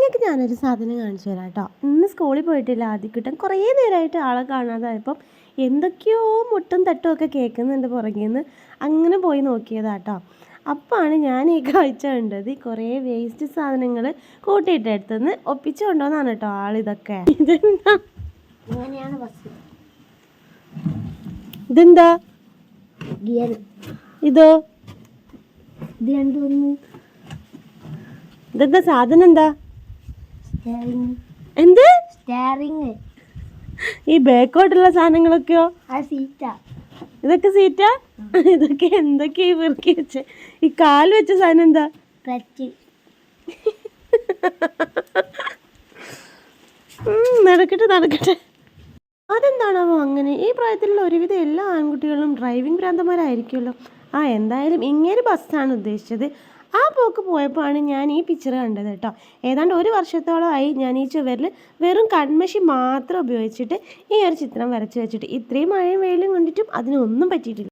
നിങ്ങൾക്ക് ഞാനൊരു സാധനം കാണിച്ചു തരാം കേട്ടോ. ഇന്ന് സ്കൂളിൽ പോയിട്ടില്ല ആദ്യക്കുട്ടൻ. കുറേ നേരമായിട്ട് ആളെ കാണാതായപ്പം എന്തൊക്കെയോ മുട്ടും തട്ടും ഒക്കെ കേൾക്കുന്നുണ്ട് പുറകിൽ നിന്ന്. അങ്ങനെ പോയി നോക്കിയതാട്ടോ. അപ്പോഴാണ് ഞാൻ ഈ കാഴ്ച കണ്ടത്. കുറേ വേസ്റ്റ് സാധനങ്ങൾ കൂട്ടിയിട്ടെടുത്തുനിന്ന് ഒപ്പിച്ചു കൊണ്ടുവന്നാണ് കേട്ടോ ആളിതൊക്കെ. ഇതെന്താ ഇതോ? ഇതെന്താ സാധനം? എന്താ എന്ത് സ്റ്റിയറിംഗ്? ഈ ബാക്കോട്ടുള്ള സാധനങ്ങളൊക്കെയോ? സീറ്റാ. ഇതൊക്കെ സീറ്റാ? ഇതൊക്കെ എന്തൊക്കെയാ പെറുക്കി വെച്ച്? ഈ കാല് വെച്ച സാധനം എന്താ? ക്ലച്ച്. നടക്കട്ടെ. അതെന്താണാവോ അങ്ങനെ? ഈ പ്രായത്തിലുള്ള ഒരുവിധം എല്ലാ ആൺകുട്ടികളും ഡ്രൈവിംഗ് ഭ്രാന്തന്മാരായിരിക്കുമല്ലോ. എന്തായാലും ഇങ്ങനെ ബസ്സാണ് ഉദ്ദേശിച്ചത്. ആ പോക്ക് പോയപ്പോഴാണ് ഞാൻ ഈ പിക്ചർ കണ്ടത് കേട്ടോ. ഏതാണ്ട് 1 വർഷത്തോളമായി ഞാൻ ഈ ചുവരിൽ വെറും കൺമഷി മാത്രം ഉപയോഗിച്ചിട്ട് ഈ ഒരു ചിത്രം വരച്ച് വെച്ചിട്ട്. ഇത്രയും മഴയും വെയിലും കൊണ്ടിട്ടും അതിനൊന്നും പറ്റിയിട്ടില്ല.